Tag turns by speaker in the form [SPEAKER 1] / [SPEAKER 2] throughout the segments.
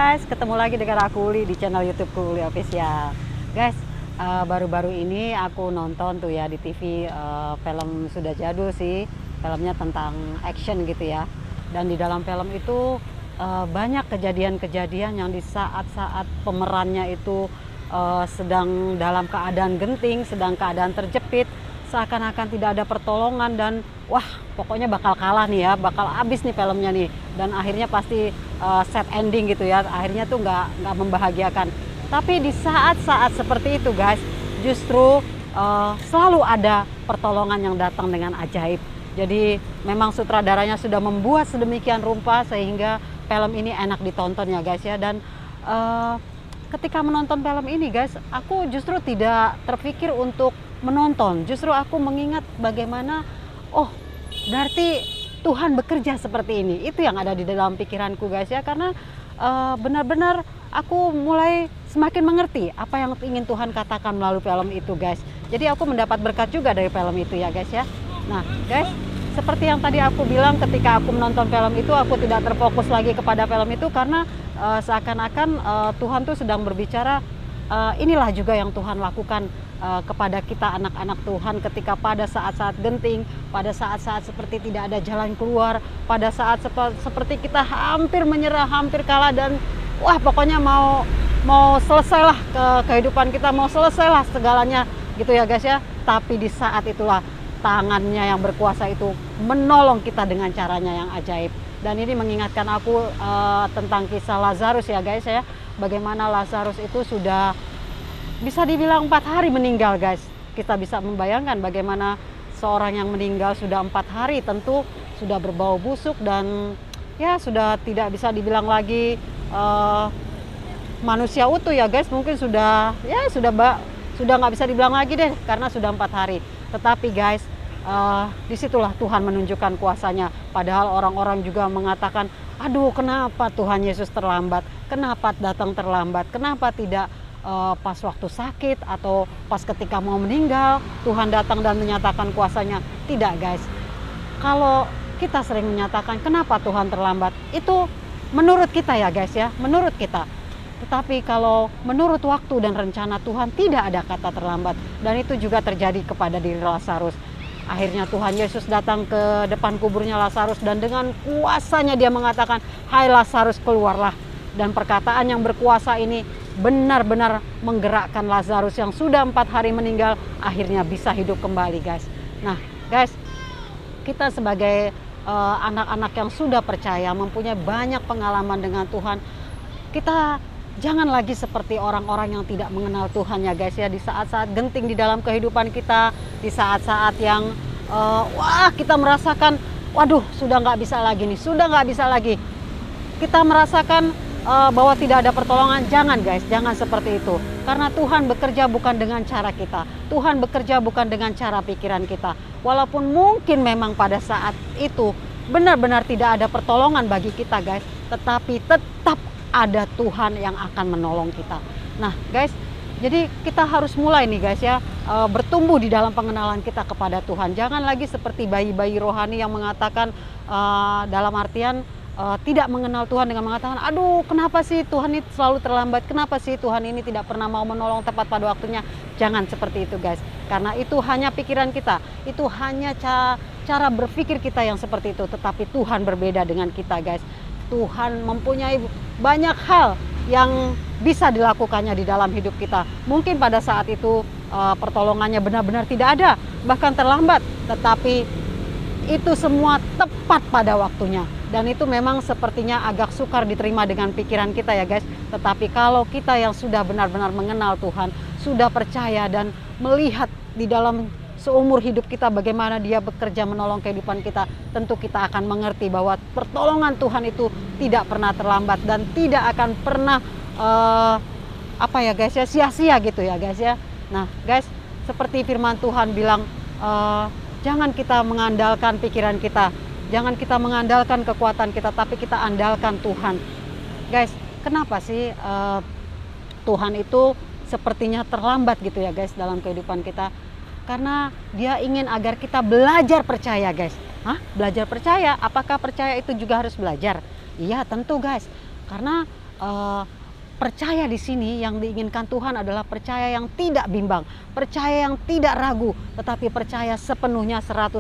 [SPEAKER 1] Guys, ketemu lagi dengan aku Uli di channel YouTube Uli Official. Guys, baru-baru ini aku nonton tuh ya di TV film sudah jadul sih, filmnya tentang action gitu ya. Dan di dalam film itu banyak kejadian-kejadian yang di saat-saat pemerannya itu sedang dalam keadaan genting, sedang keadaan terjepit, seakan-akan tidak ada pertolongan dan wah pokoknya bakal kalah nih ya, bakal habis nih filmnya nih, dan akhirnya pasti sad ending gitu ya, akhirnya tuh nggak membahagiakan. Tapi di saat-saat seperti itu guys, justru selalu ada pertolongan yang datang dengan ajaib. Jadi memang sutradaranya sudah membuat sedemikian rupa sehingga film ini enak ditonton ya guys ya. Dan ketika menonton film ini guys, aku justru tidak terpikir untuk menonton, justru aku mengingat bagaimana oh berarti Tuhan bekerja seperti ini. Itu yang ada di dalam pikiranku guys ya, karena benar-benar aku mulai semakin mengerti apa yang ingin Tuhan katakan melalui film itu guys. Jadi aku mendapat berkat juga dari film itu ya guys ya. Nah guys, seperti yang tadi aku bilang, ketika aku menonton film itu aku tidak terfokus lagi kepada film itu karena seakan-akan Tuhan tuh sedang berbicara, inilah juga yang Tuhan lakukan kepada kita anak-anak Tuhan ketika pada saat-saat genting, pada saat-saat seperti tidak ada jalan keluar, pada saat seperti kita hampir menyerah, hampir kalah, dan wah pokoknya mau selesailah kehidupan kita, mau selesailah segalanya gitu ya guys ya. Tapi di saat itulah tangannya yang berkuasa itu menolong kita dengan caranya yang ajaib. Dan ini mengingatkan aku tentang kisah Lazarus ya guys ya, bagaimana Lazarus itu sudah bisa dibilang 4 hari meninggal guys. Kita bisa membayangkan bagaimana seorang yang meninggal sudah 4 hari tentu sudah berbau busuk dan ya sudah tidak bisa dibilang lagi manusia utuh ya guys. Mungkin sudah nggak bisa dibilang lagi deh karena sudah 4 hari. Tetapi guys, disitulah Tuhan menunjukkan kuasanya. Padahal orang-orang juga mengatakan, aduh kenapa Tuhan Yesus terlambat, kenapa datang terlambat, kenapa tidak pas waktu sakit atau pas ketika mau meninggal Tuhan datang dan menyatakan kuasanya. Tidak guys, kalau kita sering menyatakan kenapa Tuhan terlambat, itu menurut kita ya guys ya, menurut kita. Tetapi kalau menurut waktu dan rencana Tuhan tidak ada kata terlambat. Dan itu juga terjadi kepada diri Lazarus. Akhirnya Tuhan Yesus datang ke depan kuburnya Lazarus dan dengan kuasanya dia mengatakan, hai Lazarus keluarlah. Dan perkataan yang berkuasa ini benar-benar menggerakkan Lazarus yang sudah 4 hari meninggal akhirnya bisa hidup kembali guys. Nah guys, kita sebagai anak-anak yang sudah percaya, mempunyai banyak pengalaman dengan Tuhan, kita jangan lagi seperti orang-orang yang tidak mengenal Tuhan ya guys ya. Di saat-saat genting di dalam kehidupan kita, di saat-saat yang kita merasakan waduh sudah nggak bisa lagi nih, sudah nggak bisa lagi, kita merasakan bahwa tidak ada pertolongan. Jangan guys, jangan seperti itu. Karena Tuhan bekerja bukan dengan cara kita, Tuhan bekerja bukan dengan cara pikiran kita. Walaupun mungkin memang pada saat itu benar-benar tidak ada pertolongan bagi kita guys, tetapi tetap ada Tuhan yang akan menolong kita. Nah guys, jadi kita harus mulai nih guys ya, bertumbuh di dalam pengenalan kita kepada Tuhan. Jangan lagi seperti bayi-bayi rohani yang mengatakan dalam artian tidak mengenal Tuhan dengan mengatakan, aduh kenapa sih Tuhan ini selalu terlambat, kenapa sih Tuhan ini tidak pernah mau menolong tepat pada waktunya. Jangan seperti itu guys, karena itu hanya pikiran kita, itu hanya cara berpikir kita yang seperti itu. Tetapi Tuhan berbeda dengan kita guys. Tuhan mempunyai banyak hal yang bisa dilakukannya di dalam hidup kita. Mungkin pada saat itu pertolongannya benar-benar tidak ada, bahkan terlambat, tetapi itu semua tepat pada waktunya. Dan itu memang sepertinya agak sukar diterima dengan pikiran kita ya guys. Tetapi kalau kita yang sudah benar-benar mengenal Tuhan, sudah percaya dan melihat di dalam seumur hidup kita bagaimana dia bekerja menolong kehidupan kita, tentu kita akan mengerti bahwa pertolongan Tuhan itu tidak pernah terlambat dan tidak akan pernah sia-sia gitu ya guys ya. Nah guys, seperti firman Tuhan bilang, jangan kita mengandalkan pikiran kita, jangan kita mengandalkan kekuatan kita, tapi kita andalkan Tuhan. Guys, kenapa sih Tuhan itu sepertinya terlambat gitu ya guys dalam kehidupan kita? Karena dia ingin agar kita belajar percaya guys. Belajar percaya? Apakah percaya itu juga harus belajar? Iya tentu guys. Karena eh, percaya di sini yang diinginkan Tuhan adalah percaya yang tidak bimbang, percaya yang tidak ragu, tetapi percaya sepenuhnya 100%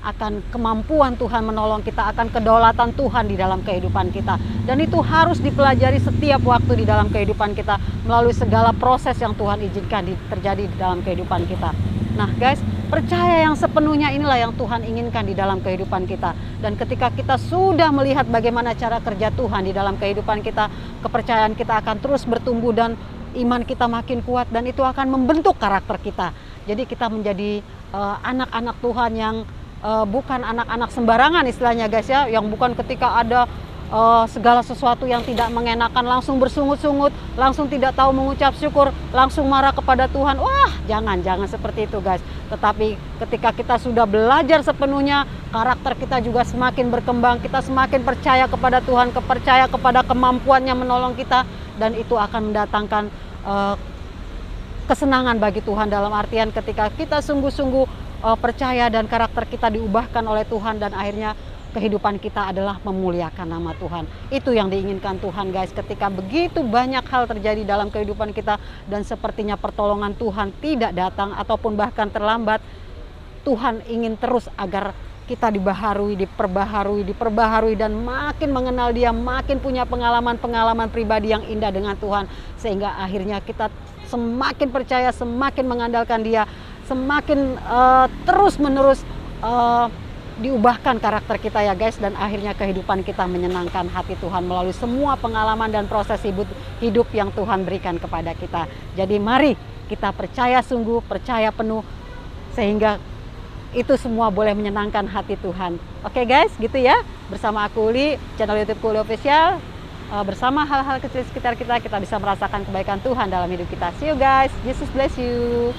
[SPEAKER 1] akan kemampuan Tuhan menolong kita, akan kedaulatan Tuhan di dalam kehidupan kita. Dan itu harus dipelajari setiap waktu di dalam kehidupan kita melalui segala proses yang Tuhan izinkan terjadi di dalam kehidupan kita. Nah guys, percaya yang sepenuhnya inilah yang Tuhan inginkan di dalam kehidupan kita. Dan ketika kita sudah melihat bagaimana cara kerja Tuhan di dalam kehidupan kita, kepercayaan kita akan terus bertumbuh dan iman kita makin kuat, dan itu akan membentuk karakter kita. Jadi kita menjadi anak-anak Tuhan yang bukan anak-anak sembarangan istilahnya guys ya, yang bukan ketika ada segala sesuatu yang tidak mengenakan langsung bersungut-sungut, langsung tidak tahu mengucap syukur, langsung marah kepada Tuhan. Wah, jangan seperti itu guys. Tetapi ketika kita sudah belajar sepenuhnya, karakter kita juga semakin berkembang, kita semakin percaya kepada Tuhan, percaya kepada kemampuannya menolong kita, dan itu akan mendatangkan kesenangan bagi Tuhan, dalam artian ketika kita sungguh-sungguh percaya dan karakter kita diubahkan oleh Tuhan, dan akhirnya kehidupan kita adalah memuliakan nama Tuhan. Itu yang diinginkan Tuhan guys, ketika begitu banyak hal terjadi dalam kehidupan kita dan sepertinya pertolongan Tuhan tidak datang ataupun bahkan terlambat, Tuhan ingin terus agar kita diperbaharui dan makin mengenal Dia, makin punya pengalaman-pengalaman pribadi yang indah dengan Tuhan, sehingga akhirnya kita semakin percaya, semakin mengandalkan Dia, semakin terus-menerus diubahkan karakter kita ya guys, dan akhirnya kehidupan kita menyenangkan hati Tuhan melalui semua pengalaman dan proses hidup yang Tuhan berikan kepada kita. Jadi mari kita percaya sungguh, percaya penuh, sehingga itu semua boleh menyenangkan hati Tuhan. Oke guys, gitu ya. Bersama aku Uli, channel YouTube Uli Official. Bersama hal-hal kecil sekitar kita bisa merasakan kebaikan Tuhan dalam hidup kita. See you guys, Jesus bless you.